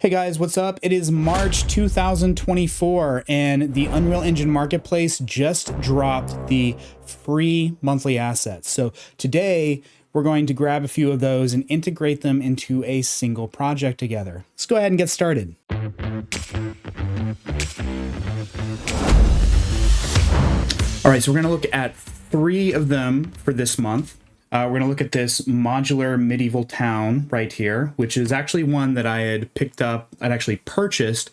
Hey guys, what's up? It is March 2024 and the Unreal Engine Marketplace just dropped the free monthly assets. So today we're going to grab a few of those and integrate them into a single project together. Let's go ahead and get started. All right, so we're going to look at three of them for this month. We're going to look at this modular medieval town right here, which is actually one that I had picked up, I'd actually purchased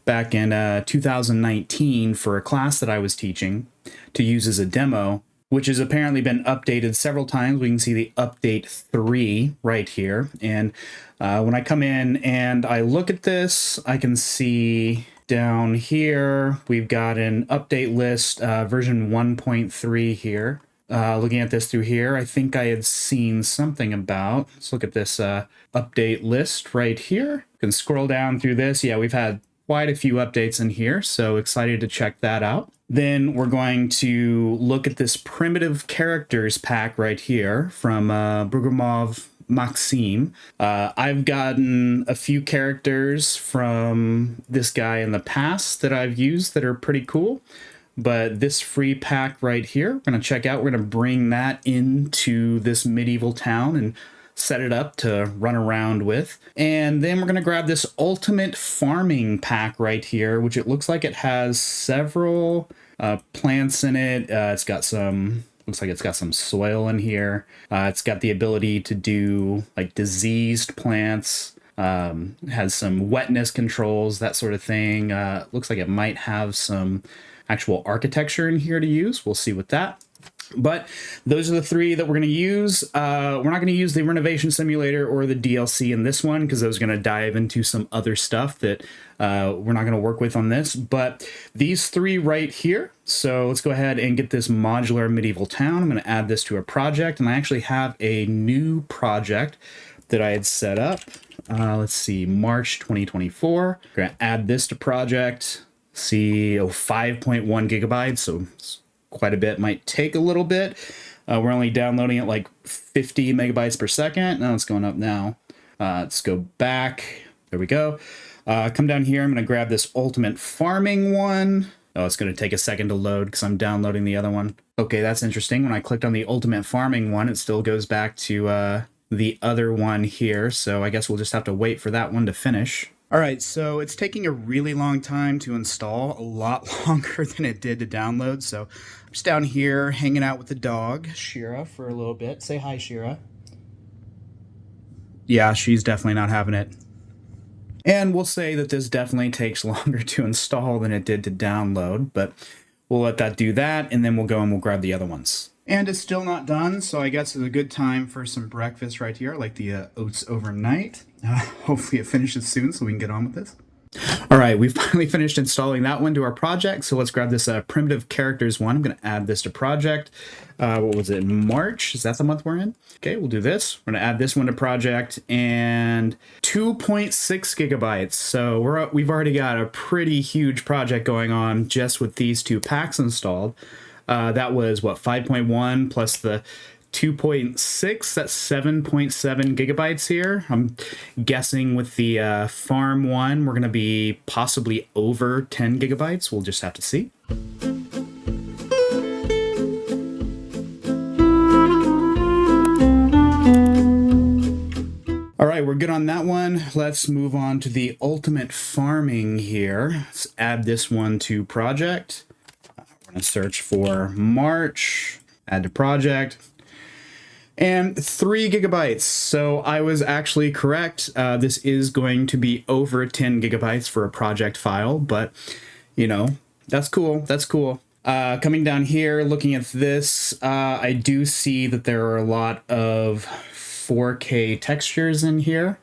back in 2019 for a class that I was teaching to use as a demo, which has apparently been updated several times. We can see the update 3 right here. And when I come in and I look at this, I can see down here, we've got an update list, version 1.3 here. Looking at this through here, I think I had seen something about, let's look at this update list right here. You can scroll down through this. Yeah, we've had quite a few updates in here, so excited to check that out. Then we're going to look at this primitive characters pack right here from Brugomov Maxime. I've gotten a few characters from this guy in the past that I've used that are pretty cool. But this free pack right here, we're going to check out. We're going to bring that into this medieval town and set it up to run around with. And then we're going to grab this ultimate farming pack right here, which it looks like it has several plants in it. It's got some, looks like it's got some soil in here. It's got the ability to do like diseased plants. Has some wetness controls, that sort of thing. Looks like it might have some actual architecture in here to use. We'll see with that. But those are the three that we're going to use. We're not going to use the renovation simulator or the DLC in this one because I was going to dive into some other stuff that we're not going to work with on this. But these three right here. So let's go ahead and get this modular medieval town. I'm going to add this to a project, and I actually have a new project that I had set up. Let's see, March 2024. I'm going to add this to project. See, 5.1 gigabytes, so it's quite a bit. Might take a little bit. We're only downloading at like 50 megabytes per second. Now it's going up now. Let's go back. There we go. Come down here. I'm going to grab this ultimate farming one. Oh, it's going to take a second to load because I'm downloading the other one. Okay, that's interesting. When I clicked on the ultimate farming one, it still goes back to the other one here. So I guess we'll just have to wait for that one to finish. All right, so it's taking a really long time to install, a lot longer than it did to download. So I'm just down here hanging out with the dog, Shira, for a little bit. Say hi, Shira. Yeah, she's definitely not having it. And we'll say that this definitely takes longer to install than it did to download, but we'll let that do that, and then we'll go and we'll grab the other ones. And it's still not done, so I guess it's a good time for some breakfast right here, like the oats overnight. Hopefully it finishes soon so we can get on with this. All right, we've finally finished installing that one to our project, so let's grab this primitive characters one. I'm going to add this to project. What was it, March? Is that the month we're in? Okay, we'll do this. We're going to add this one to project, and 2.6 gigabytes. So we've already got a pretty huge project going on just with these two packs installed. That was, what, 5.1 plus the 2.6, that's 7.7 gigabytes here. I'm guessing with the farm one, we're going to be possibly over 10 gigabytes. We'll just have to see. All right, we're good on that one. Let's move on to the ultimate farming here. Let's add this one to project. We're going to search for March, add to project. And 3 gigabytes. So I was actually correct. This is going to be over 10 gigabytes for a project file, but you know, that's cool. That's cool. Coming down here, looking at this, I do see that there are a lot of 4K textures in here.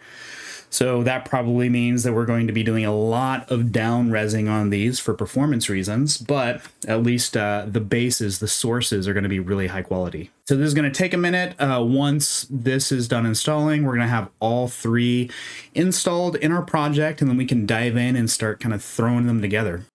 So that probably means that we're going to be doing a lot of down-resing on these for performance reasons, but at least the bases, the sources are going to be really high quality. So this is going to take a minute. Once this is done installing, we're going to have all three installed in our project, and then we can dive in and start kind of throwing them together.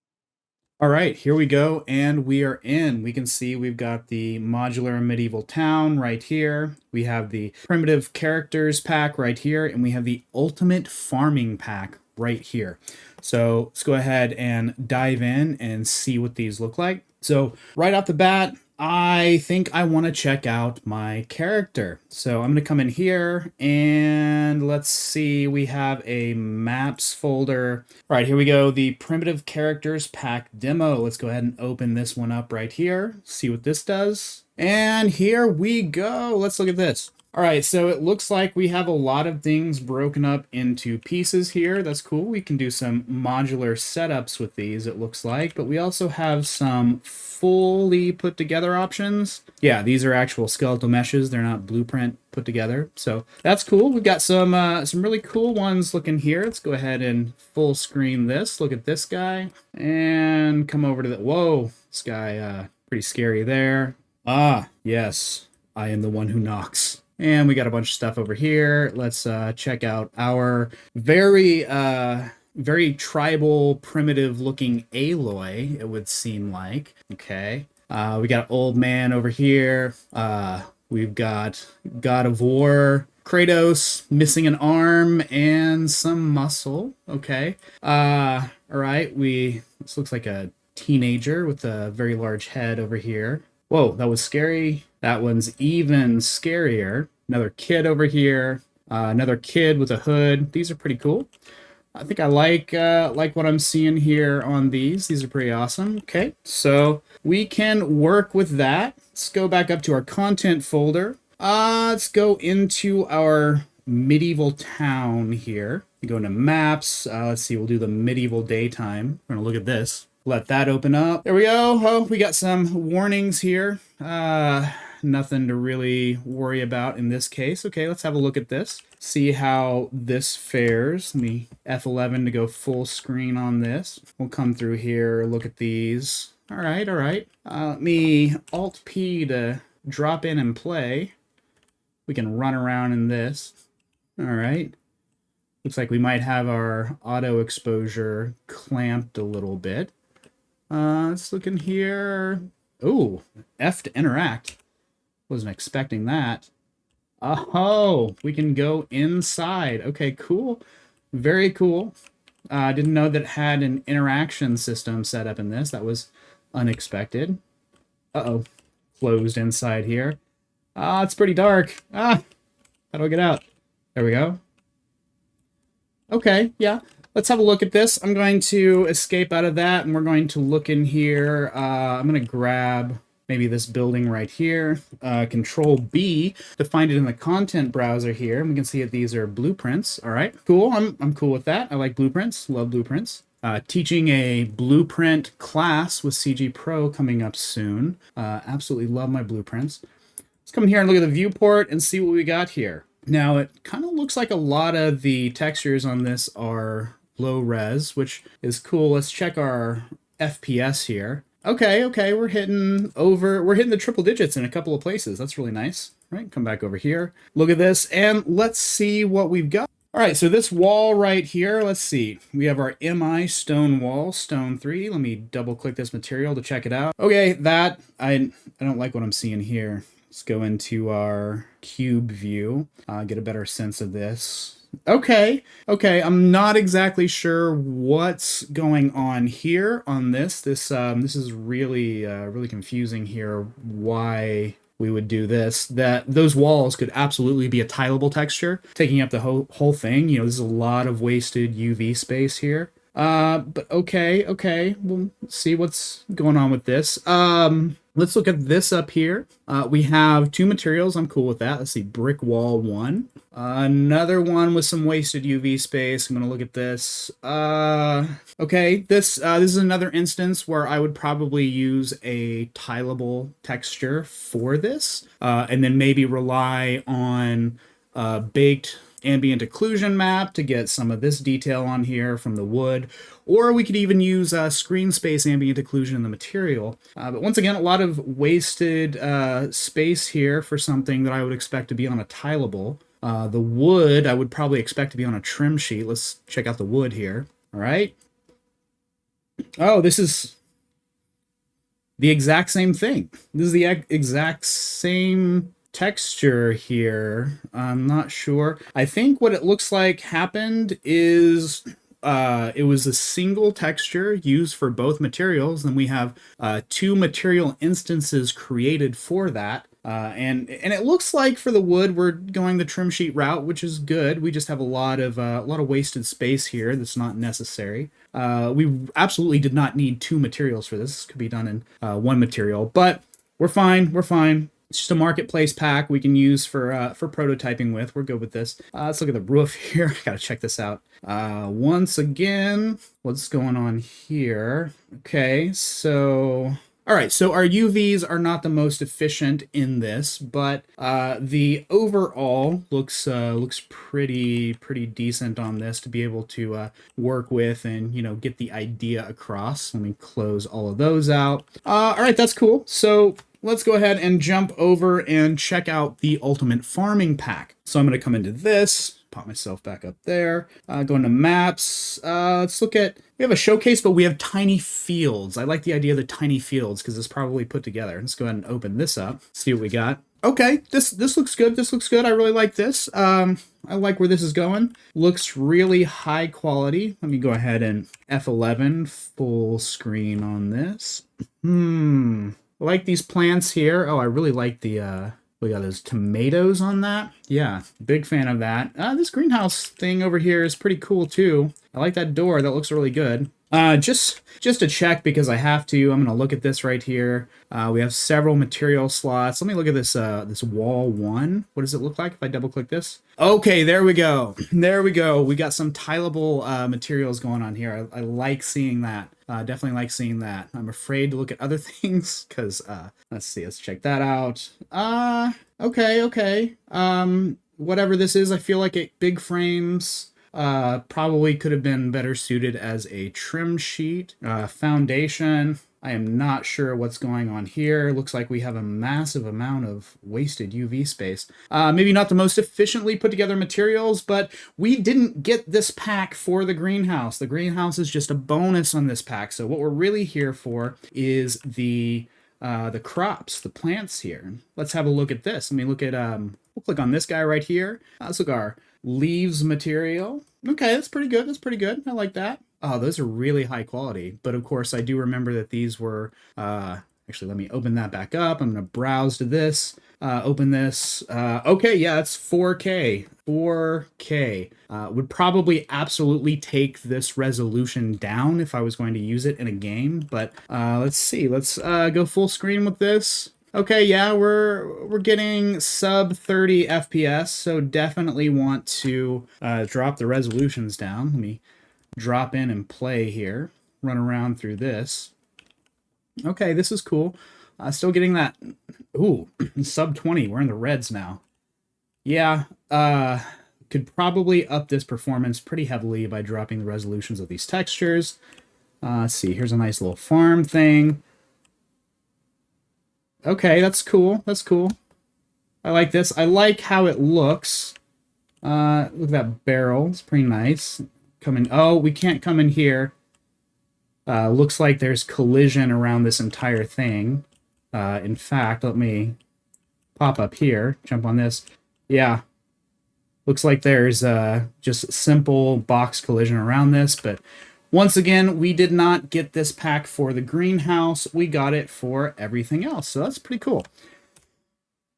All right, here we go, and we are in. We can see we've got the modular medieval town right here. We have the primitive characters pack right here, and we have the ultimate farming pack right here. So let's go ahead and dive in and see what these look like. So right off the bat, I think I want to check out my character. So I'm going to come in here and let's see, we have a maps folder. All right, here we go. The primitive characters pack demo. Let's go ahead and open this one up right here. See what this does. And here we go. Let's look at this. All right, so it looks like we have a lot of things broken up into pieces here. That's cool. We can do some modular setups with these, it looks like, but we also have some fully put together options. Yeah, these are actual skeletal meshes. They're not blueprint put together. So that's cool. We've got some really cool ones looking here. Let's go ahead and full screen this. Look at this guy and come over to the, whoa, this guy, pretty scary there. Ah, yes, I am the one who knocks. And we got a bunch of stuff over here. Let's check out our very tribal, primitive looking Aloy, it would seem like. Okay. We got old man over here. We've got God of War, Kratos missing an arm and some muscle. Okay. All right. This looks like a teenager with a very large head over here. Whoa, that was scary. That one's even scarier. Another kid over here. Another kid with a hood. These are pretty cool. I think I like what I'm seeing here on these. These are pretty awesome. Okay, so we can work with that. Let's go back up to our content folder. Let's go into our medieval town here. We go into maps. Let's see, we'll do the medieval daytime. We're gonna look at this. Let that open up. There we go. Oh, we got some warnings here. Nothing to really worry about in this case. Okay, let's have a look at this. See how this fares. Let me F11 to go full screen on this. We'll come through here, look at these. All right, all right. Let me Alt-P to drop in and play. We can run around in this. All right. Looks like we might have our auto exposure clamped a little bit. Let's look in here. Oh, F to interact. Wasn't expecting that. Oh, we can go inside. Okay, cool. Very cool. I didn't know that it had an interaction system set up in this. That was unexpected. Uh-oh. Closed inside here. It's pretty dark. How do I get out? There we go. Okay, yeah. Let's have a look at this. I'm going to escape out of that, and we're going to look in here. I'm going to grab maybe this building right here. Control B to find it in the content browser here. And we can see that these are blueprints. All right, cool. I'm cool with that. I like blueprints. Love blueprints. Teaching a blueprint class with CG Pro coming up soon. Absolutely love my blueprints. Let's come here and look at the viewport and see what we got here. Now, it kind of looks like a lot of the textures on this are low res, which is cool. Let's check our FPS here. Okay, we're hitting the triple digits in a couple of places. That's really nice. All right, come back over here. Look at this, and let's see what we've got. All right, so this wall right here, let's see. We have our MI stone wall, stone 3. Let me double click this material to check it out. Okay, that, I don't like what I'm seeing here. Let's go into our cube view, get a better sense of this. Okay, I'm not exactly sure what's going on here on this. This is really really confusing here, why we would do this. That those walls could absolutely be a tileable texture, taking up the whole thing. You know, there's a lot of wasted UV space here. But okay, we'll see what's going on with this. Let's look at this up here. We have two materials. I'm cool with that. Let's see, brick wall 1. Another one with some wasted UV space. I'm gonna look at this. Okay, this is another instance where I would probably use a tileable texture for this, and then maybe rely on baked ambient occlusion map to get some of this detail on here from the wood, or we could even use screen space ambient occlusion in the material. But once again, a lot of wasted space here for something that I would expect to be on a tileable. The wood I would probably expect to be on a trim sheet. Let's check out the wood here. All right. Oh, this is the exact same thing. This is the exact same texture here. I'm not sure. I think what it looks like happened is it was a single texture used for both materials. Then we have two material instances created for that. And it looks like for the wood we're going the trim sheet route, which is good. We just have a lot of wasted space here that's not necessary. We absolutely did not need two materials for this. This could be done in one material, but we're fine. We're fine. It's just a marketplace pack we can use for prototyping with. We're good with this. Let's look at the roof here. Gotta check this out. Once again, what's going on here? Okay, so all right, so our UVs are not the most efficient in this, but the overall looks pretty decent on this to be able to work with and get the idea across. Let me close all of those out. All right, that's cool. So let's go ahead and jump over and check out the Ultimate Farming Pack. So I'm going to come into this, pop myself back up there, go into maps. Let's look at, we have a showcase, but we have tiny fields. I like the idea of the tiny fields because it's probably put together. Let's go ahead and open this up, see what we got. Okay, this looks good. This looks good. I really like this. I like where this is going. Looks really high quality. Let me go ahead and F11 full screen on this. I like these plants here. Oh, I really like the, we got those tomatoes on that. Yeah, big fan of that. This greenhouse thing over here is pretty cool too. I like that door. That looks really good. Just to check because I have to, I'm going to look at this right here. We have several material slots. Let me look at this, this wall one. What does it look like if I double click this? Okay, there we go. There we go. We got some tileable materials going on here. I like seeing that. Definitely like seeing that. I'm afraid to look at other things because, let's see, let's check that out. Okay. Whatever this is, I feel like big frames probably could have been better suited as a trim sheet. Foundation, I am not sure what's going on here. Looks like we have a massive amount of wasted UV space. Maybe not the most efficiently put together materials, but we didn't get this pack for the greenhouse. The greenhouse is just a bonus on this pack. So what we're really here for is the crops, the plants here. Let's have a look at this. Let me look at, we'll click on this guy right here. Let's look at our leaves material. Okay, that's pretty good. That's pretty good. I like that. Oh, those are really high quality. But of course, I do remember that these were, actually, let me open that back up. I'm going to browse to this, open this. Okay, yeah, it's 4K. 4K. Would probably absolutely take this resolution down if I was going to use it in a game. But let's see. Let's go full screen with this. Okay, yeah, we're getting sub 30 FPS, so definitely want to drop the resolutions down. Let me drop in and play here, run around through this. Okay, this is cool. Still getting that, ooh, sub 20, we're in the reds now. Yeah, could probably up this performance pretty heavily by dropping the resolutions of these textures. Let's see, here's a nice little farm thing. Okay, that's cool. That's cool. I like this. I like how it looks. Look at that barrel. It's pretty nice. Oh, we can't come in here. Looks like there's collision around this entire thing. In fact, let me pop up here. Jump on this. Yeah. Looks like there's just simple box collision around this, but once again, we did not get this pack for the greenhouse. We got it for everything else. So that's pretty cool.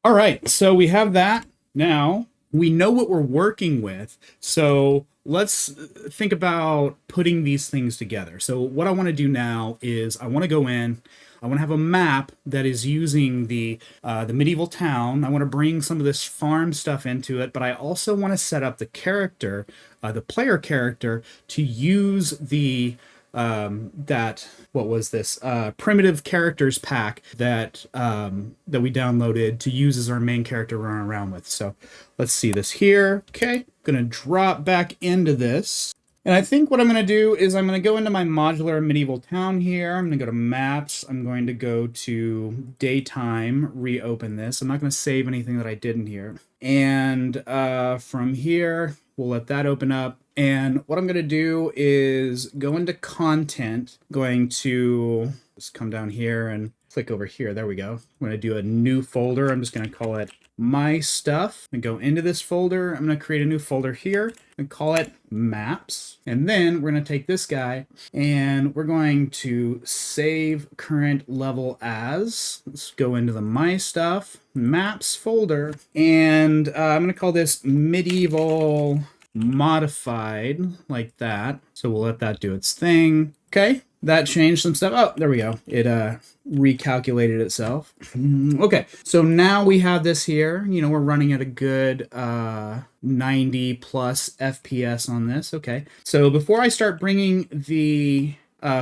All right, so we have that. Now, we know what we're working with. So let's think about putting these things together. So what I want to do now is I want to go in. I want to have a map that is using the medieval town. I want to bring some of this farm stuff into it, but I also want to set up the character, the player character, to use the primitive characters pack that we downloaded to use as our main character to run around with. So let's see this here. Okay, gonna drop back into this. And I think what I'm going to do is I'm going to go into my modular medieval town here. I'm going to go to maps. I'm going to go to daytime, reopen this. I'm not going to save anything that I did in here. And from here, we'll let that open up. And what I'm going to do is go into content, going to just come down here and click over here. There we go. I'm going to do a new folder. I'm just going to call it my stuff and go into this folder. I'm going to create a new folder here and call it maps. And then we're going to take this guy and we're going to save current level as. Let's go into the my stuff maps folder. And I'm going to call this medieval modified, like that. So we'll let that do its thing. Okay. That changed some stuff. Oh, there we go. It recalculated itself. Okay, so now we have this here. You know, we're running at a good 90 plus FPS on this. Okay, so before I start bringing the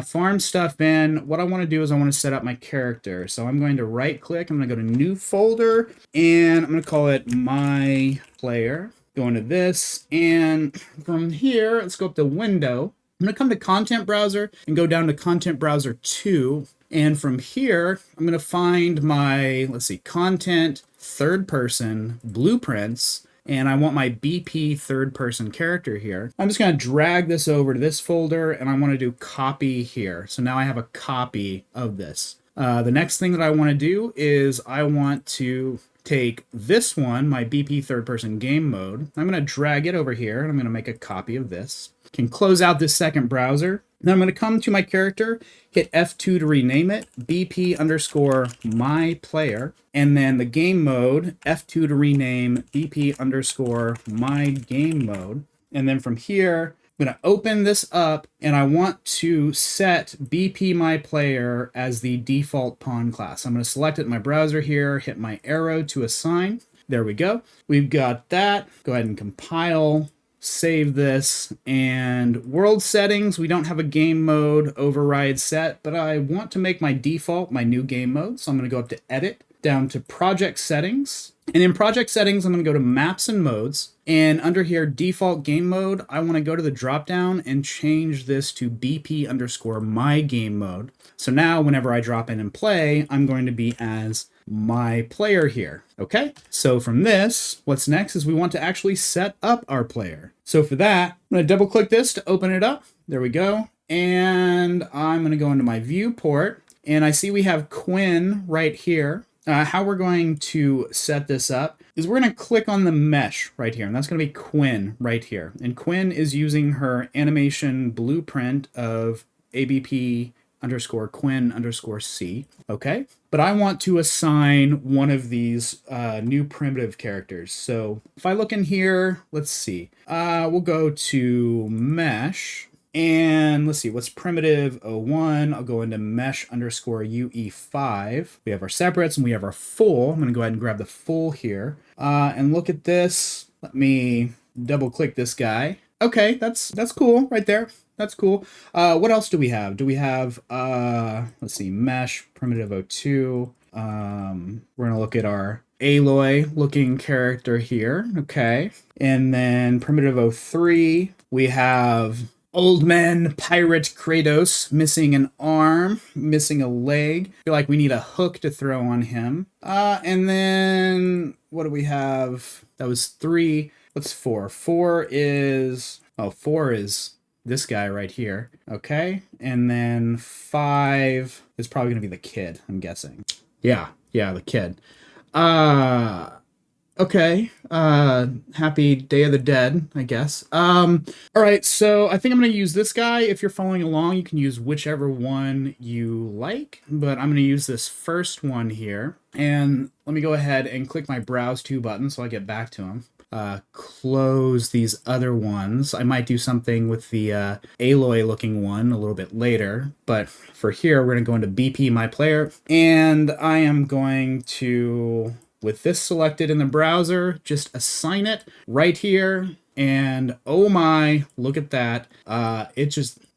farm stuff in, what I want to do is I want to set up my character. So I'm going to right click. I'm going to go to new folder and I'm going to call it my player. Go into this, and from here, let's go up to window. I'm going to come to Content Browser and go down to Content Browser 2. And from here, I'm going to find my, let's see, Content Third Person Blueprints. And I want my BP third person character here. I'm just going to drag this over to this folder and I want to do copy here. So now I have a copy of this. The next thing that I want to do is I want to take this one, my BP third person game mode. I'm going to drag it over here and I'm going to make a copy of this. Can close out this second browser. Then I'm going to come to my character, hit F2 to rename it, BP underscore my player, and then the game mode, F2 to rename BP underscore my game mode. And then from here, I'm going to open this up and I want to set BP my player as the default pawn class. I'm going to select it in my browser here, hit my arrow to assign. There we go. We've got that. Go ahead and compile. Save this, and world settings, we don't have a game mode override set, but I want to make my default my new game mode. So I'm going to go up to edit, down to project settings. And in project settings, I'm going to go to maps and modes. And under here, default game mode, I want to go to the drop down and change this to BP underscore my game mode. So now whenever I drop in and play, I'm going to be as my player here. Okay, so from this, what's next is we want to actually set up our player. So for that, I'm going to double click this to open it up. There we go. And I'm going to go into my viewport and I see we have Quinn right here. How we're going to set this up is we're going to click on the mesh right here, and that's going to be Quinn right here. And Quinn is using her animation blueprint of ABP underscore Quinn underscore C. Okay, but I want to assign one of these new primitive characters. So if I look in here, let's see, we'll go to mesh. And let's see, what's primitive 01? I'll go into mesh underscore UE5. We have our separates and we have our full. I'm going to go ahead and grab the full here. And look at this. Let me double click this guy. Okay, that's cool right there. That's cool. What else do we have? Do we have, let's see, mesh primitive 02. We're going to look at our Aloy looking character here. Okay. And then primitive 03, we have Old Man Pirate Kratos, missing an arm, missing a leg. I feel like we need a hook to throw on him. And then what do we have? That was 3. What's 4? 4 is this guy right here. Okay. And then 5 is probably going to be the kid, I'm guessing. Yeah, the kid. Okay. Happy Day of the Dead, I guess. All right, so I think I'm going to use this guy. If you're following along, you can use whichever one you like, but I'm going to use this first one here. And let me go ahead and click my Browse To button so I get back to him. Close these other ones. I might do something with the Aloy looking one a little bit later, but for here, we're going to go into BP My Player, and I am going to, with this selected in the browser, just assign it right here. And oh my, look at that.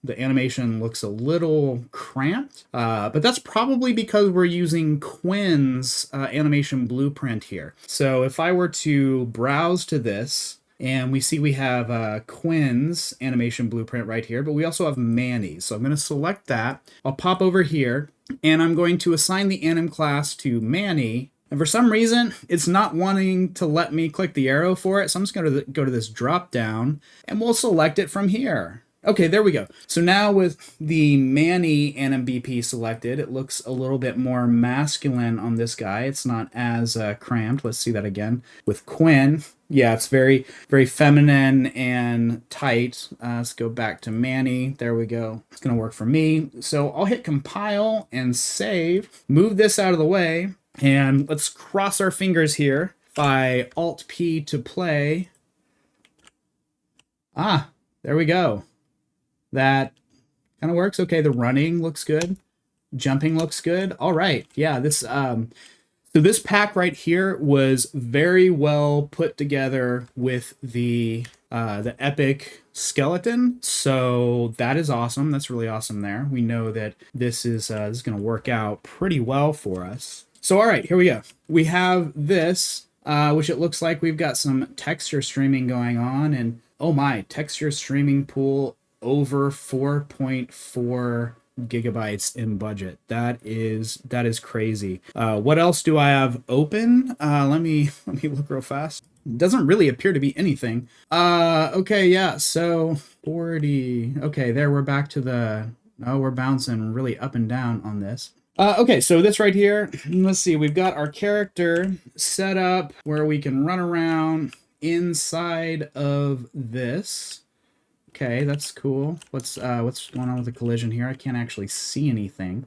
The animation looks a little cramped, but that's probably because we're using Quinn's animation blueprint here. So if I were to browse to this, and we see we have Quinn's animation blueprint right here, but we also have Manny's. So I'm going to select that. I'll pop over here, and I'm going to assign the anim class to Manny. And for some reason, it's not wanting to let me click the arrow for it. So I'm just going to go to this drop down and we'll select it from here. Okay, there we go. So now with the Manny NMBP selected, it looks a little bit more masculine on this guy. It's not as cramped. Let's see that again. With Quinn, yeah, it's very, very feminine and tight. Let's go back to Manny. There we go. It's going to work for me. So I'll hit compile and save, move this out of the way, and let's cross our fingers here by Alt-P to play. Ah, there we go. That kind of works. Okay, the running looks good. Jumping looks good. All right. Yeah, so this pack right here was very well put together with the epic skeleton. So that is awesome. That's really awesome there. We know that this is going to work out pretty well for us. So all right, here we go. We have this, which it looks like we've got some texture streaming going on, and oh my, texture streaming pool over 4.4 gigabytes in budget. That is crazy. What else do I have open? Let me look real fast. Doesn't really appear to be anything. Okay, yeah, so 40. Okay, there we're back to the, oh, we're bouncing really up and down on this. Okay, so this right here, let's see, we've got our character set up where we can run around inside of this. Okay, that's cool. What's going on with the collision here? I can't actually see anything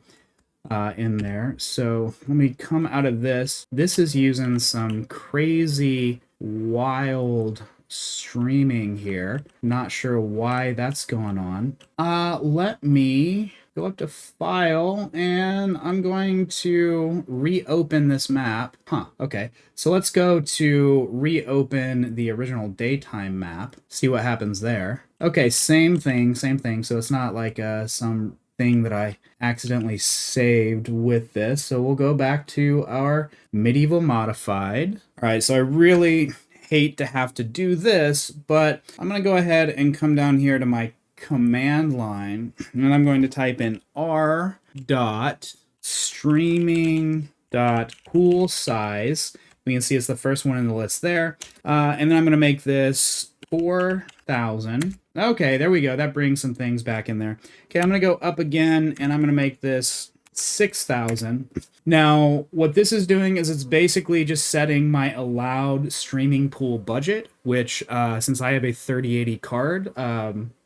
in there. So let me come out of this. This is using some crazy, wild streaming here. Not sure why that's going on. Let me go up to File, and I'm going to reopen this map. Huh, okay. So let's go to reopen the original daytime map, see what happens there. Okay, same thing. So it's not like some thing that I accidentally saved with this. So we'll go back to our medieval modified. All right, so I really hate to have to do this, but I'm gonna go ahead and come down here to my command line, and I'm going to type in r dot streaming dot pool size. We can see it's the first one in the list there, and then I'm going to make this 4,000. Okay, there we go. That brings some things back in there. Okay, I'm going to go up again, and I'm going to make this 6,000. Now, what this is doing is it's basically just setting my allowed streaming pool budget, which since I have a 3080 card,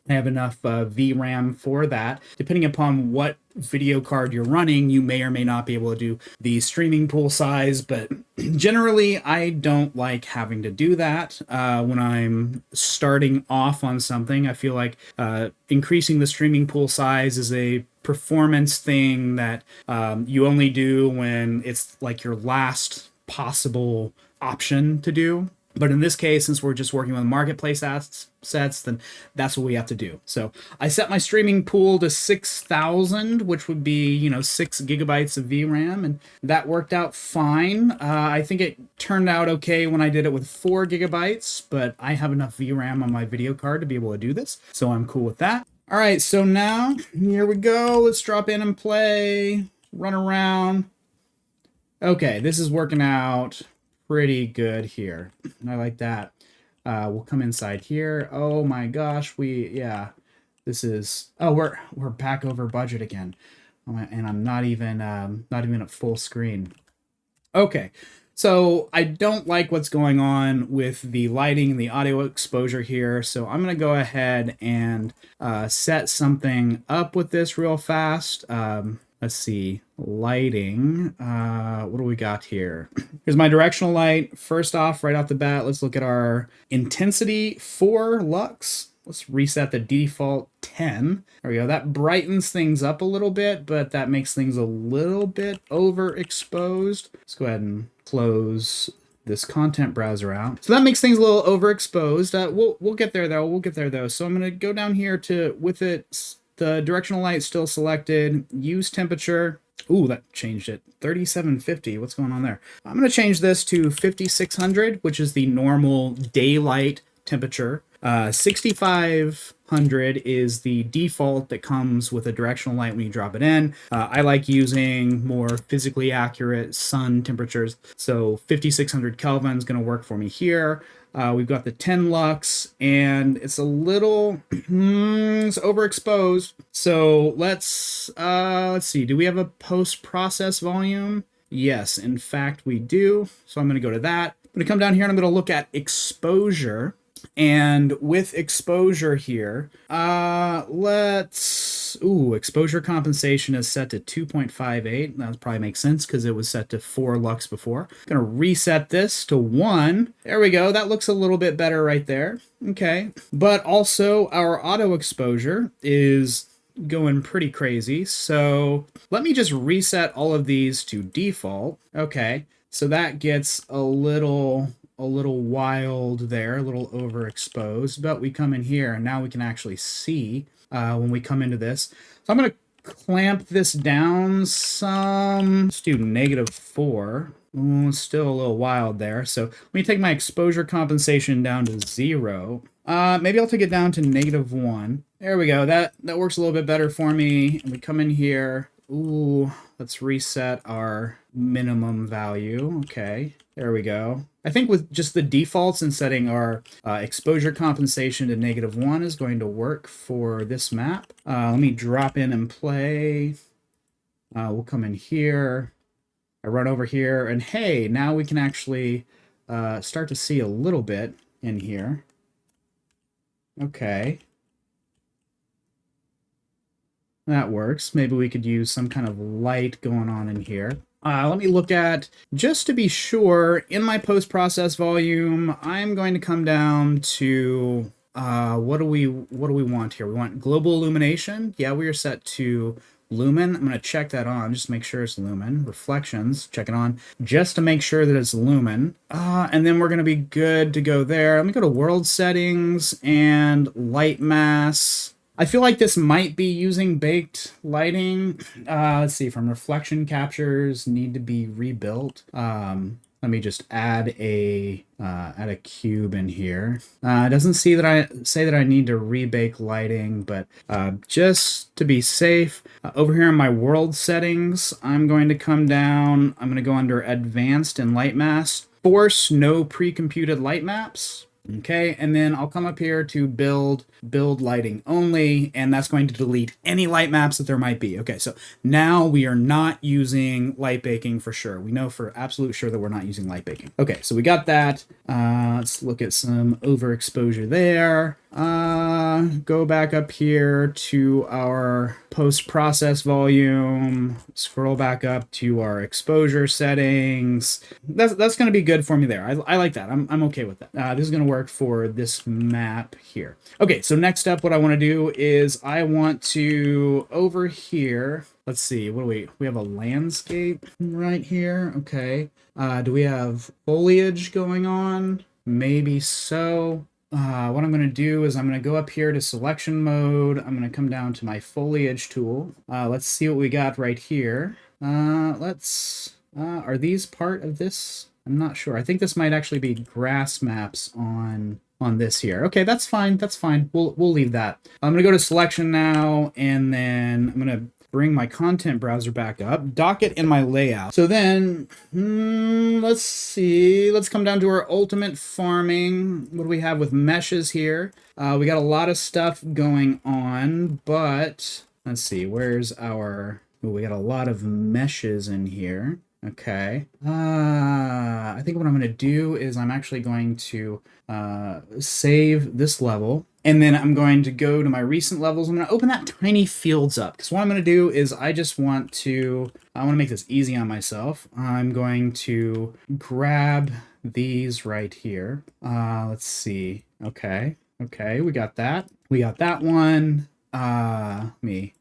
I have enough VRAM for that. Depending upon what video card you're running, you may or may not be able to do the streaming pool size, but generally I don't like having to do that when I'm starting off on something. I feel like increasing the streaming pool size is a performance thing that you only do when it's like your last possible option to do. But in this case, since we're just working with marketplace sets, then that's what we have to do. So I set my streaming pool to 6,000, which would be, 6 gigabytes of VRAM, and that worked out fine. I think it turned out okay when I did it with 4 gigabytes, but I have enough VRAM on my video card to be able to do this, so I'm cool with that. All right, so now, here we go. Let's drop in and play, run around. Okay, this is working out pretty good here. I like that. We'll come inside here. Oh my gosh, this is, oh, we're back over budget again. And I'm not even at full screen. Okay, so I don't like what's going on with the lighting and the audio exposure here, so I'm gonna go ahead and set something up with this real fast. Let's see, lighting. What do we got here? Here's my directional light. First off, right off the bat, let's look at our intensity 4 lux. Let's reset the default 10. There we go. That brightens things up a little bit, but that makes things a little bit overexposed. Let's go ahead and close this content browser out. So that makes things a little overexposed. We'll get there though. So I'm gonna go down here to, with it, the directional light still selected, use temperature. Ooh, that changed it. 3750, what's going on there? I'm gonna change this to 5600, which is the normal daylight temperature. 6500 is the default that comes with a directional light when you drop it in. I like using more physically accurate sun temperatures, so 5600 Kelvin is gonna work for me here. We've got the 10 lux, and it's a little it's overexposed. So let's see. Do we have a post-process volume? Yes, in fact, we do. So I'm going to go to that. I'm going to come down here and I'm going to look at exposure. And with exposure here, exposure compensation is set to 2.58. That probably makes sense because it was set to 4 lux before. I'm going to reset this to 1. There we go. That looks a little bit better right there. Okay. But also our auto exposure is going pretty crazy. So let me just reset all of these to default. Okay. So that gets a little wild there, a little overexposed, but we come in here and now we can actually see when we come into this. So I'm going to clamp this down some. Let's do -4. Ooh, still a little wild there. So let me take my exposure compensation down to 0. Maybe I'll take it down to -1. There we go. That works a little bit better for me. And we come in here. Ooh, let's reset our minimum value. Okay, there we go. I think with just the defaults and setting our exposure compensation to -1 is going to work for this map. Let me drop in and play. We'll come in here. I run over here, and hey, now we can actually start to see a little bit in here. Okay. That works. Maybe we could use some kind of light going on in here. Let me look at, just to be sure, in my post-process volume, I'm going to come down to, what do we want here? We want global illumination. Yeah, we are set to lumen. I'm going to check that on, just make sure it's lumen. Reflections, check it on, just to make sure that it's lumen. And then we're going to be good to go there. Let me go to world settings and light mass. I feel like this might be using baked lighting. Let's see, from reflection captures need to be rebuilt. Let me just add a cube in here. It doesn't say that I need to rebake lighting, but just to be safe, over here in my world settings, I'm going to come down. I'm going to go under advanced and light mass. Force no pre-computed light maps. Okay, and then I'll come up here to build lighting only, and that's going to delete any light maps that there might be. Okay, so now we are not using light baking for sure. We know for absolute sure that we're not using light baking. Okay, so we got that. Let's look at some overexposure there. Go back up here to our post-process volume, scroll back up to our exposure settings. That's going to be good for me there. I like that. I'm okay with that. This is going to work for this map here. Okay, so next up, what I want to do is I want to, over here, let's see, what do we have a landscape right here. Okay. Do we have foliage going on? Maybe so. What I'm going to do is I'm going to go up here to selection mode. I'm going to come down to my foliage tool. Let's see what we got right here. Are these part of this? I'm not sure. I think this might actually be grass maps on this here. Okay, that's fine. That's fine. We'll leave that. I'm going to go to selection now, and then I'm going to bring my content browser back up, dock it in my layout. So then, let's see. Let's come down to our ultimate farming. What do we have with meshes here? We got a lot of stuff going on, but let's see. Where's our... Oh, we got a lot of meshes in here. Okay. I think what I'm going to do is I'm actually going to save this level. And then I'm going to go to my recent levels. I'm going to open that tiny fields up. Because what I'm going to do is I want to make this easy on myself. I'm going to grab these right here. Let's see. Okay. Okay, we got that. We got that one.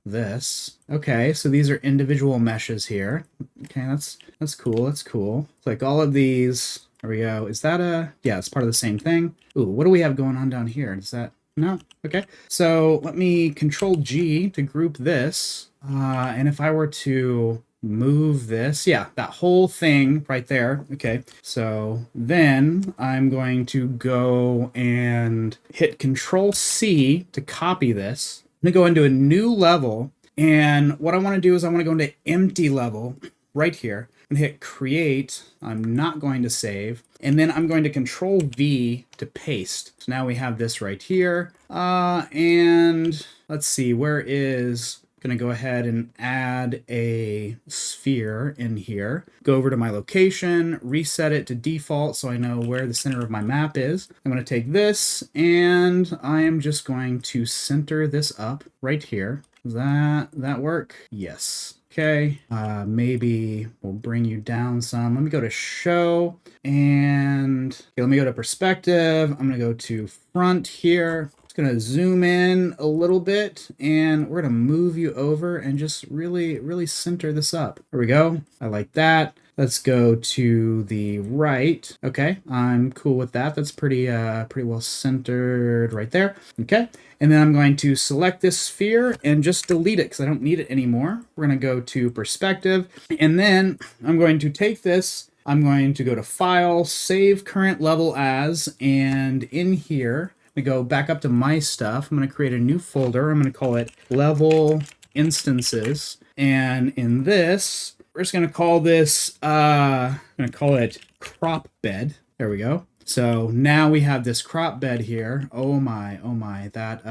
This. Okay, so these are individual meshes here. Okay, that's cool. That's cool. It's like all of these. There we go. Is that yeah, it's part of the same thing. Ooh, what do we have going on down here? Is that... No? Okay. So let me Control G to group this. And if I were to move this, yeah, that whole thing right there. Okay. So then I'm going to go and hit Control C to copy this. I'm going to go into a new level. And what I want to do is I want to go into empty level right here and hit create. I'm not going to save. And then I'm going to Control V to paste. So now we have this right here. And let's see, where is... Going to go ahead and add a sphere in here. Go over to my location, reset it to default so I know where the center of my map is. I'm going to take this and I am just going to center this up right here. Does that work? Yes. Okay, maybe we'll bring you down some. Let me go to show and okay, let me go to perspective. I'm gonna go to front here. Gonna zoom in a little bit and we're gonna move you over and just really center this up. There we go. I like that. Let's go to the right. Okay, I'm cool with that. That's pretty well centered right there. Okay, and then I'm going to select this sphere and just delete it because I don't need it anymore. We're gonna go to perspective and then I'm going to take this. I'm going to go to File, Save Current Level As, and in here, I go back up to my stuff. I'm going to create a new folder. I'm going to call it Level Instances. And in this, we're just going to call this, I'm going to call it Crop Bed. There we go. So now we have this crop bed here. Oh my, that,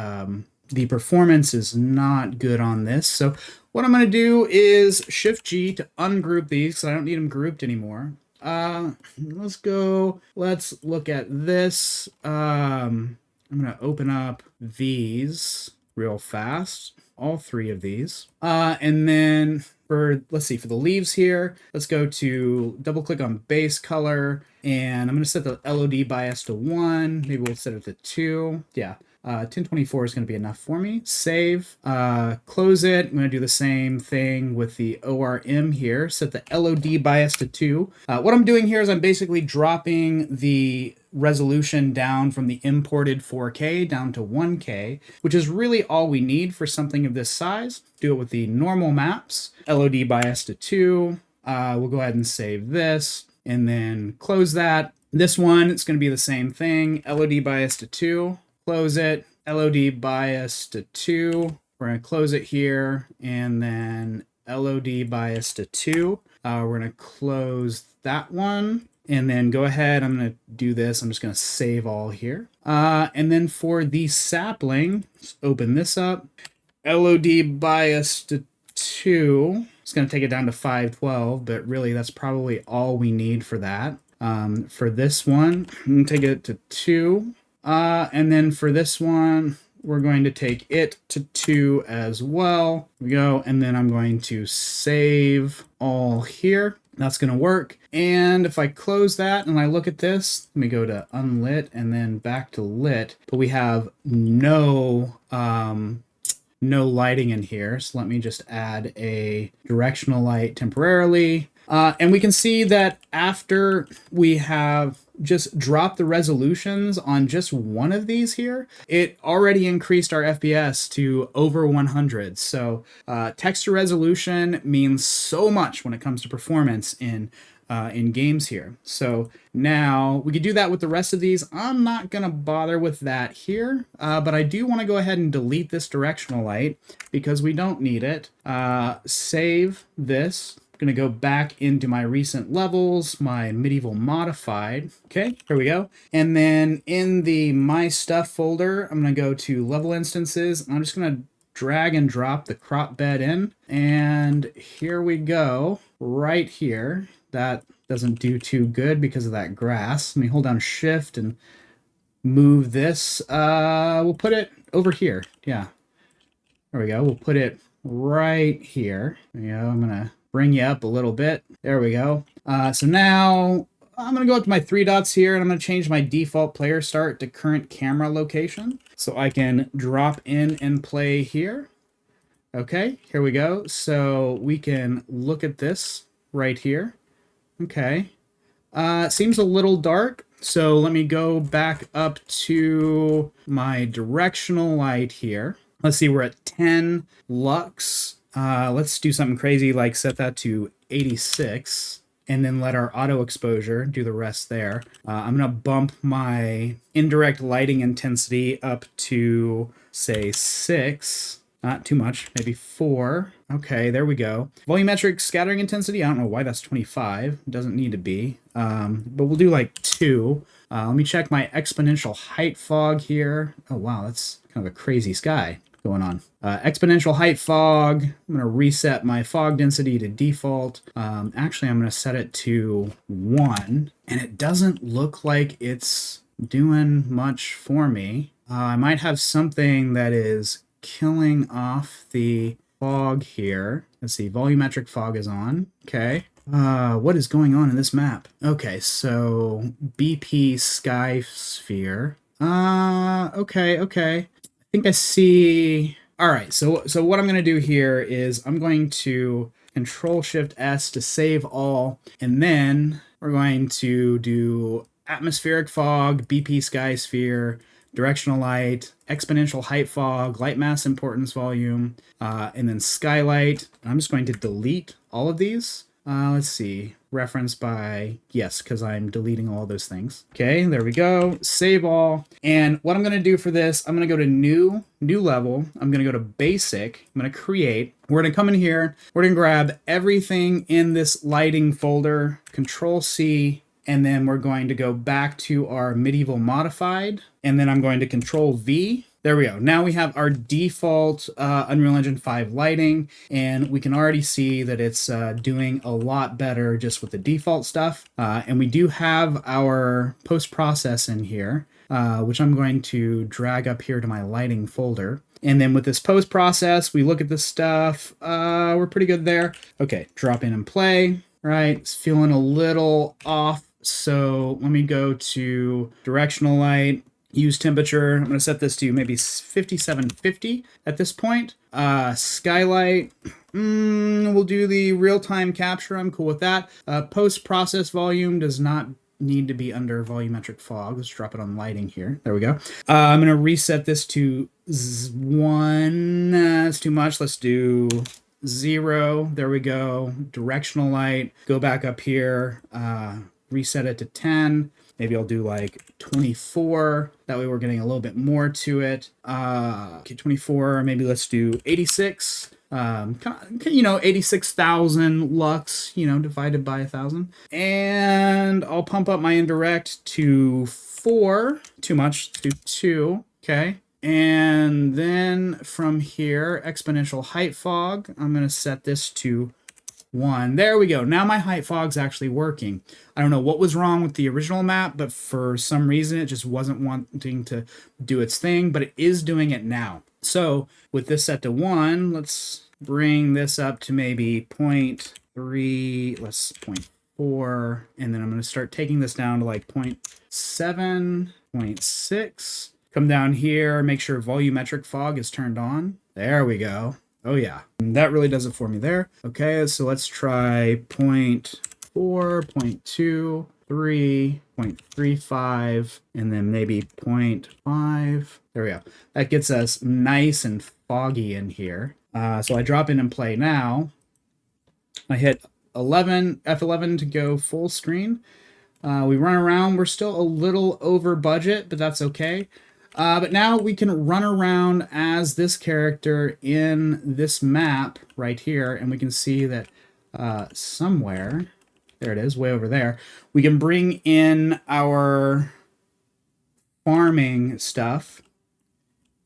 the performance is not good on this. So what I'm going to do is Shift G to ungroup these because I don't need them grouped anymore. Let's look at this. I'm going to open up these real fast, all three of these. And then for the leaves here, let's go to double click on base color and I'm going to set the LOD bias to 1. Maybe we'll set it to 2. Yeah. 1024 is going to be enough for me. Save, close it. I'm going to do the same thing with the ORM here. Set the LOD bias to 2. What I'm doing here is I'm basically dropping the resolution down from the imported 4K down to 1K, which is really all we need for something of this size. Do it with the normal maps. LOD bias to 2. We'll go ahead and save this and then close that. This one, it's going to be the same thing. LOD bias to 2. Close it, LOD bias to 2. We're going to close it here, and then LOD bias to 2. We're going to close that one, and then go ahead. I'm going to do this. I'm just going to save all here. And then for the sapling, let's open this up. LOD bias to 2. It's going to take it down to 512, but really that's probably all we need for that. For this one, I'm going to take it to 2. And then for this one, we're going to take it to 2 as well. There we go. And then I'm going to save all here. That's going to work. And if I close that and I look at this, let me go to unlit and then back to lit, but we have no lighting in here. So let me just add a directional light temporarily. And we can see that after we have just dropped the resolutions on just one of these here, it already increased our FPS to over 100. So texture resolution means so much when it comes to performance in games here. So now we could do that with the rest of these. I'm not going to bother with that here, but I do want to go ahead and delete this directional light because we don't need it. Save this. Going to go back into my recent levels, my medieval modified. Okay, here we go. And then in the my stuff folder, I'm going to go to level instances. I'm just going to drag and drop the crop bed in. And here we go, right here. That doesn't do too good because of that grass. Let me hold down shift and move this. We'll put it over here. Yeah, there we go. We'll put it right here. There we go. I'm going to bring you up a little bit. There we go. So now I'm going to go up to my 3 dots here and I'm going to change my default player start to current camera location so I can drop in and play here. Okay, here we go. So we can look at this right here. Okay. Seems a little dark. So let me go back up to my directional light here. Let's see, we're at 10 lux. Let's do something crazy like set that to 86 and then let our auto exposure do the rest there. I'm going to bump my indirect lighting intensity up to say 6. Not too much, maybe 4. Okay, there we go. Volumetric scattering intensity, I don't know why that's 25. Doesn't need to be, but we'll do like 2. Let me check my exponential height fog here. Oh, wow, that's kind of a crazy sky going on. Exponential height fog. I'm going to reset my fog density to default. Actually, I'm going to set it to 1, and it doesn't look like it's doing much for me. I might have something that is killing off the fog here. Let's see, volumetric fog is on. Okay. What is going on in this map? Okay, so BP sky sphere. Okay. I think I see. All right, so what I'm going to do here is I'm going to Control Shift S to save all, and then we're going to do atmospheric fog, BP sky sphere, directional light, exponential height fog, light mass importance volume, and then skylight. I'm just going to delete all of these. Let's see, reference by, yes, because I'm deleting all those things. Okay, there we go, save all. And what I'm gonna do for this, I'm gonna go to new level, I'm gonna go to basic, I'm gonna create, we're gonna come in here, we're gonna grab everything in this lighting folder, Control C, and then we're going to go back to our medieval modified, and then I'm going to Control V. There we go. Now we have our default Unreal Engine 5 lighting, and we can already see that it's doing a lot better just with the default stuff. And we do have our post-process in here, which I'm going to drag up here to my lighting folder. And then with this post-process, we look at this stuff. We're pretty good there. Okay, drop in and play. Right, it's feeling a little off. So let me go to directional light, use temperature. I'm going to set this to maybe 5750 at this point. Skylight, we'll do the real-time capture. I'm cool with that. Post-process volume does not need to be under volumetric fog. Let's drop it on lighting here. There we go. I'm going to reset this to 1. That's too much. Let's do 0. There we go. Directional light. Go back up here. Reset it to 10. Maybe I'll do like 24. That way we're getting a little bit more to it. Okay, 24. Maybe let's do 86. 86,000 lux, divided by 1,000. And I'll pump up my indirect to 4. Too much. Let's do 2. Okay. And then from here, exponential height fog. I'm going to set this to 1. There we go. Now my height fog's actually working. I don't know what was wrong with the original map, but for some reason it just wasn't wanting to do its thing, but it is doing it now. So with this set to 1, let's bring this up to maybe 0.3, let's 0.4, and then I'm going to start taking this down to like 0.7, 0.6. Come down here, make sure volumetric fog is turned on. There we go. Oh yeah, that really does it for me there. Okay, so let's try 0.4, 0.2, 3, 0.35, and then maybe 0.5. There we go. That gets us nice and foggy in here. So I drop in and play now. I hit F11 to go full screen. We run around. We're still a little over budget, but that's okay. But now we can run around as this character in this map right here, and we can see that somewhere, there it is, way over there, we can bring in our farming stuff,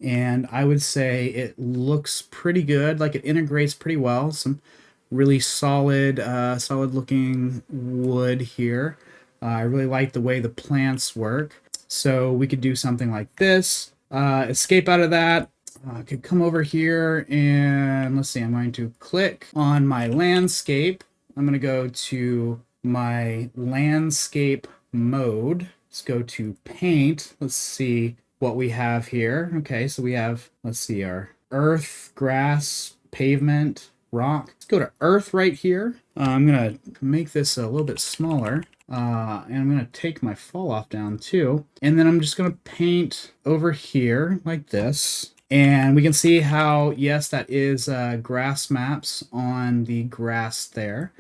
and I would say it looks pretty good, like it integrates pretty well. Some really solid looking wood here. I really like the way the plants work. So we could do something like this, escape out of that. I could come over here and let's see, I'm going to click on my landscape. I'm going to go to my landscape mode. Let's go to paint. Let's see what we have here. Okay, so we have, let's see, our earth, grass, pavement, rock. Let's go to earth right here. I'm going to make this a little bit smaller. And I'm going to take my fall off down too. And then I'm just going to paint over here like this. And we can see how, yes, that is grass maps on the grass there.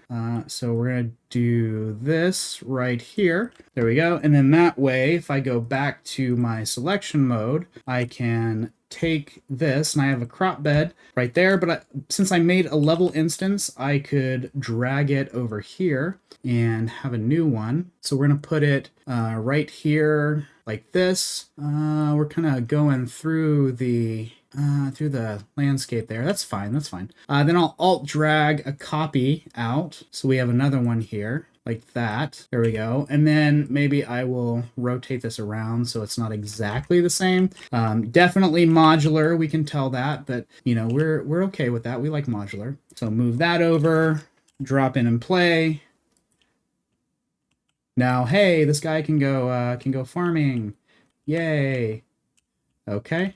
So we're going to do this right here. There we go. And then that way, if I go back to my selection mode, I can take this, and I have a crop bed right there, but since I made a level instance, I could drag it over here and have a new one. So we're going to put it right here like this. We're kind of going through the landscape there. That's fine. That's fine. Then I'll alt drag a copy out. So we have another one here like that. There we go. And then maybe I will rotate this around so it's not exactly the same. Definitely modular. We can tell that, but you know, we're okay with that. We like modular. So move that over, drop in and play. Now, hey, this guy can go farming. Yay. Okay.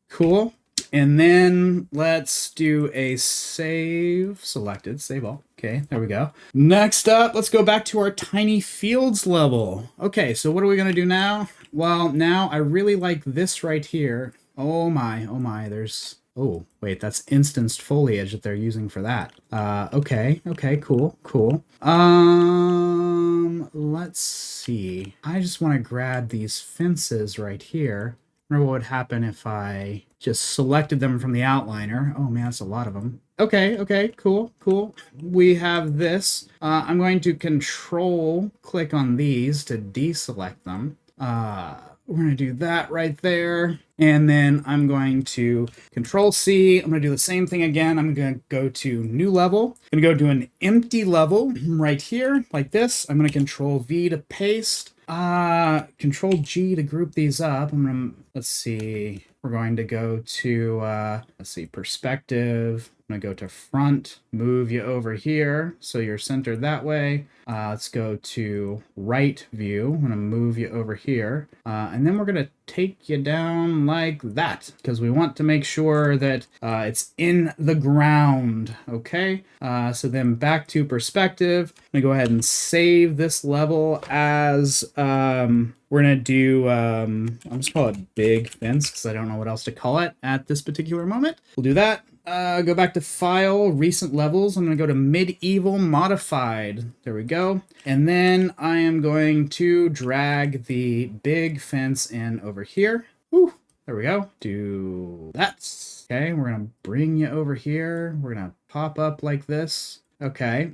Cool. And then let's do a save. Selected. Save all. Okay, there we go. Next up, let's go back to our tiny fields level. Okay, so what are we going to do now? Well, now I really like this right here. Oh my, there's... Oh, wait, that's instanced foliage that they're using for that. Okay, cool. Let's see. I just want to grab these fences right here. Remember what would happen if I just selected them from the outliner. Oh man, that's a lot of them. Okay, cool. We have this. I'm going to control click on these to deselect them. We're going to do that right there. And then I'm going to control C. I'm going to do the same thing again. I'm going to go to new level. I'm going to go to an empty level right here like this. I'm going to control V to paste. Control G to group these up. Let's see. We're going to go to, let's see, perspective. I'm going to go to front, move you over here so you're centered that way. Let's go to right view. I'm going to move you over here. And then we're going to take you down like that because we want to make sure that it's in the ground. Okay. So then back to perspective. I'm going to go ahead and save this level as we're going to do, I'm just call it big fence because I don't know what else to call it at this particular moment. We'll do that. Go back to File, Recent Levels. I'm going to go to Medieval Modified. There we go. And then I am going to drag the big fence in over here. Woo, there we go. Do that. Okay, we're going to bring you over here. We're going to pop up like this. Okay.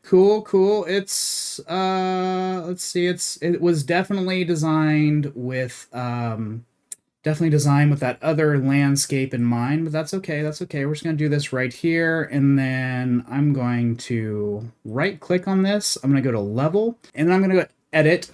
Cool. It's, let's see, it was definitely designed with, that other landscape in mind, but that's okay. We're just going to do this right here. And then I'm going to right click on this. I'm going to go to level and then I'm going to go edit,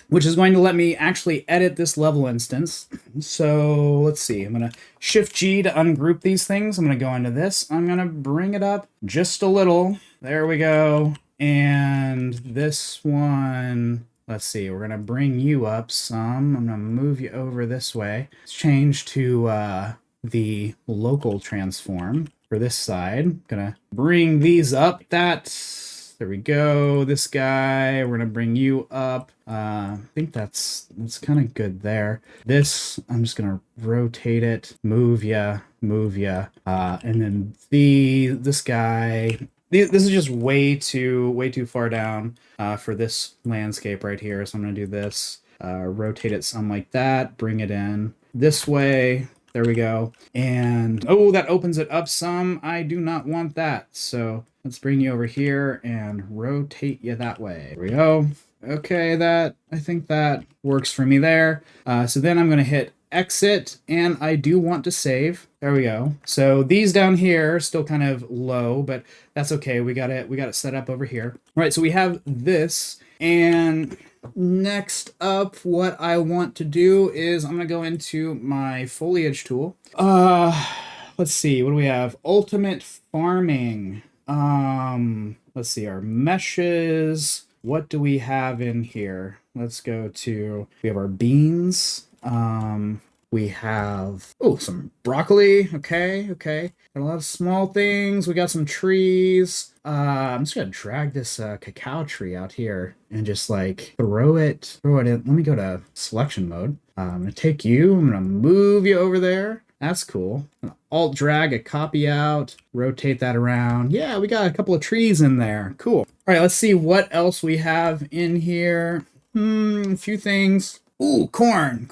which is going to let me actually edit this level instance. So let's see. I'm going to Shift G to ungroup these things. I'm going to go into this. I'm going to bring it up just a little. There we go. And this one, let's see, we're going to bring you up some. I'm going to move you over this way. Let's change to the local transform for this side. Going to bring these up. There we go. This guy, we're going to bring you up. I think that's kind of good there. This, I'm just going to rotate it, move ya. And then this guy, this is just way too far down for this landscape right here. So I'm going to do this, rotate it some like that, bring it in this way. There we go. And oh, that opens it up some. I do not want that. So let's bring you over here and rotate you that way. There we go. Okay, I think that works for me there. So then I'm going to hit exit and I do want to save. There we go. So these down here are still kind of low, but that's okay. We got it set up over here. All right, so we have this, and next up what I want to do is I'm going to go into my foliage tool. Let's see, what do we have? Ultimate farming. Let's see, our meshes. What do we have in here? Let's go to, we have our beans. We have, some broccoli. Okay. Got a lot of small things. We got some trees. I'm just gonna drag this cacao tree out here and just like throw it in. Let me go to selection mode. I'm gonna take you, I'm gonna move you over there. That's cool. Alt drag a copy out, rotate that around. Yeah, we got a couple of trees in there. Cool. All right, let's see what else we have in here. A few things. Ooh, corn.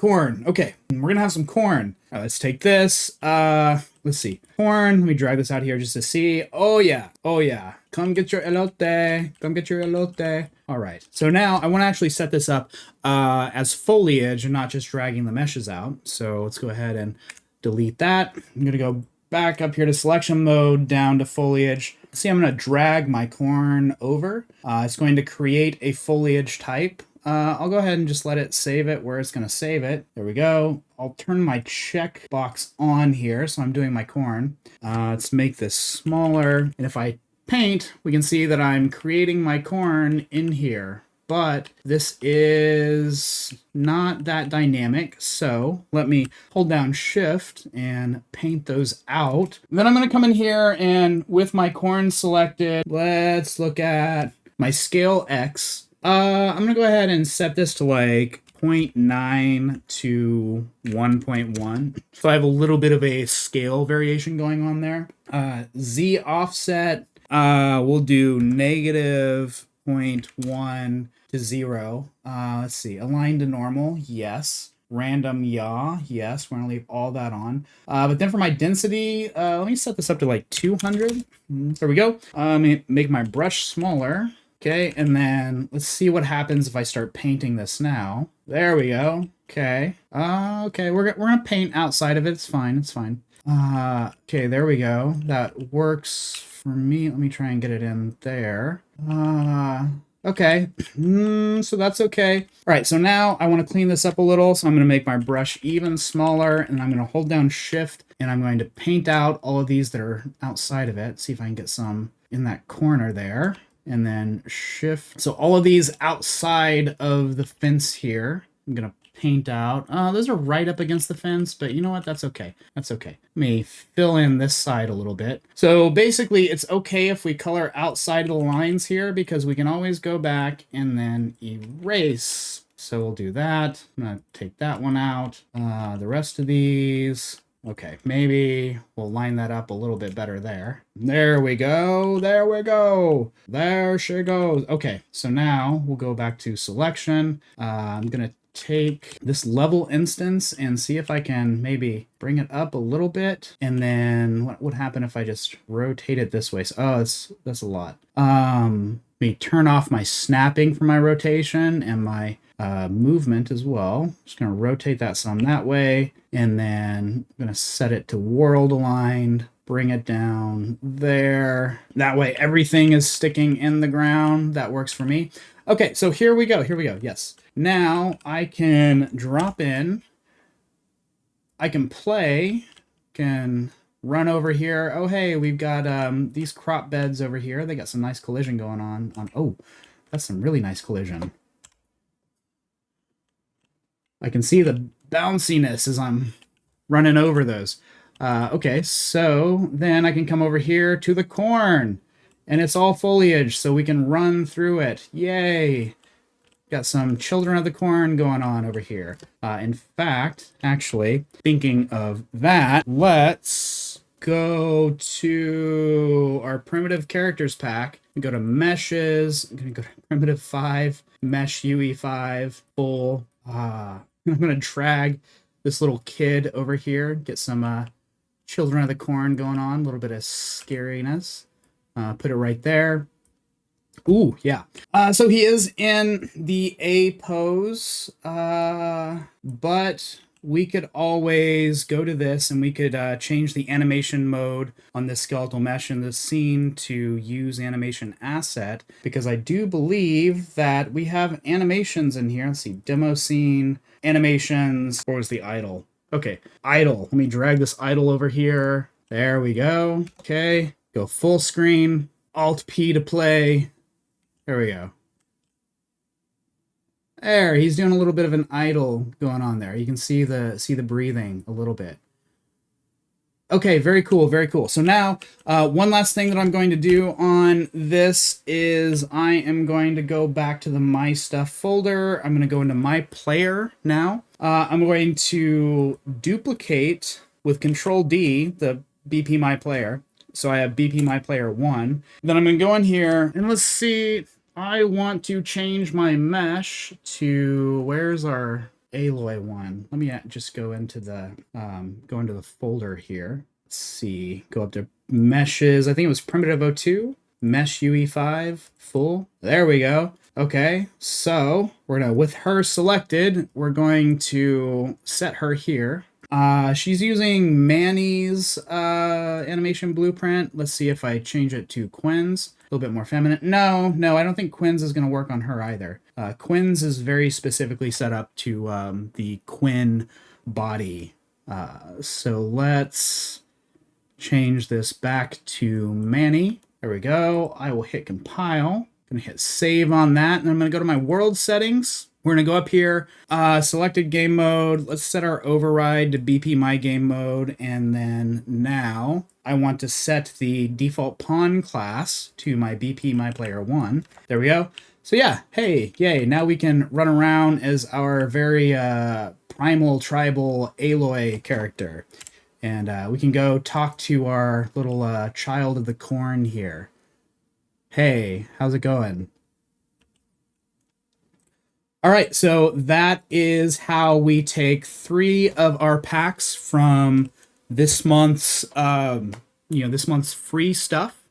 Okay, we're gonna have some corn. All right, let's take this. Let's see. Corn. Let me drag this out here just to see. Oh yeah. Oh yeah. Come get your elote. Come get your elote. All right. So now I want to actually set this up as foliage and not just dragging the meshes out. So let's go ahead and delete that. I'm gonna go back up here to selection mode, down to foliage. See, I'm gonna drag my corn over. It's going to create a foliage type. I'll go ahead and just let it save it where it's going to save it. There we go. I'll turn my check box on here. So I'm doing my corn. Let's make this smaller. And if I paint, we can see that I'm creating my corn in here. But this is not that dynamic. So let me hold down shift and paint those out. Then I'm going to come in here and with my corn selected, let's look at my scale X. I'm going to go ahead and set this to like 0.9 to 1.1. So I have a little bit of a scale variation going on there. Z offset, we'll do negative 0.1 to 0. Let's see, align to normal, yes. Random, yeah, yes, we're going to leave all that on. But then for my density, let me set this up to like 200. There we go. Let me make my brush smaller. Okay, and then let's see what happens if I start painting this now. There we go. Okay. Okay, we're gonna paint outside of it. It's fine. It's fine. Okay, there we go. That works for me. Let me try and get it in there. Okay. So that's okay. All right, so now I want to clean this up a little. So I'm going to make my brush even smaller, and I'm going to hold down shift, and I'm going to paint out all of these that are outside of it. See if I can get some in that corner there. And then shift. So all of these outside of the fence here, I'm going to paint out. Those are right up against the fence, but you know what? That's okay. That's okay. Let me fill in this side a little bit. So basically, it's okay if we color outside of the lines here because we can always go back and then erase. So we'll do that. I'm going to take that one out. The rest of these... Okay, maybe we'll line that up a little bit better there. There we go. There we go. There she goes. Okay, so now we'll go back to selection. I'm going to take this level instance and see if I can maybe bring it up a little bit. And then what would happen if I just rotate it this way? So, that's a lot. Let me turn off my snapping for my rotation and my movement as well. Just going to rotate that some that way. And then I'm going to set it to world aligned, bring it down there. That way everything is sticking in the ground. That works for me. Okay, so here we go. Here we go. Yes. Now I can drop in. I can play. Can run over here. Oh, hey, we've got these crop beds over here. They got some nice collision going on. Oh, that's some really nice collision. I can see the bounciness as I'm running over those. Okay, so then I can come over here to the corn. And it's all foliage, so we can run through it. Yay! Got some children of the corn going on over here. In fact, actually, thinking of that, let's go to our primitive characters pack. Go to meshes. I'm going to go to primitive 5, mesh UE5, full. I'm going to drag this little kid over here, get some children of the corn going on, a little bit of scariness. Put it right there. Ooh, yeah. So he is in the A pose, but we could always go to this and we could change the animation mode on this skeletal mesh in this scene to use animation asset, because I do believe that we have animations in here. Let's see, demo scene, animations, or was the idle? Okay, idle. Let me drag this idle over here. There we go. Okay, go full screen, Alt-P to play. There we go. There, he's doing a little bit of an idle going on there. You can see the breathing a little bit. Okay, very cool, very cool. So now, one last thing that I'm going to do on this is I am going to go back to the My Stuff folder. I'm going to go into My Player now. I'm going to duplicate with Control D the BP My Player. So I have BP My Player 1. Then I'm going to go in here and let's see. I want to change my mesh to, where's our Aloy one. Let me just go into the folder here. Let's see. Go up to meshes. I think it was primitive 02, mesh UE5 full. There we go. Okay, so we're gonna, with her selected, we're going to set her here. She's using Manny's animation blueprint. Let's see if I change it to Quinn's. A little bit more feminine. No, I don't think Quinn's is going to work on her either. Quinn's is very specifically set up to the Quinn body. So let's change this back to Manny. There we go. I will hit compile. Gonna hit save on that, and I'm gonna go to my world settings. We're gonna go up here, selected game mode. Let's set our override to BP my game mode, and then now I want to set the default pawn class to my BP my player 1. There we go. So yeah, hey, yay! Now we can run around as our very primal tribal Aloy character, and we can go talk to our little child of the corn here. Hey, how's it going? All right, so that is how we take 3 of our packs from this month's, this month's free stuff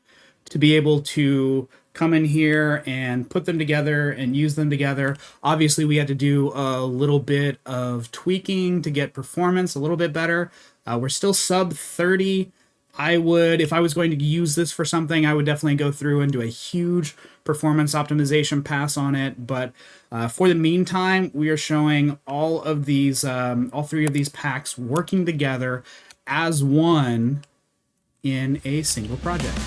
to be able to come in here and put them together and use them together. Obviously, we had to do a little bit of tweaking to get performance a little bit better. We're still sub 30. If I was going to use this for something, I would definitely go through and do a huge performance optimization pass on it. But for the meantime, we are showing all 3 of these packs working together as one in a single project.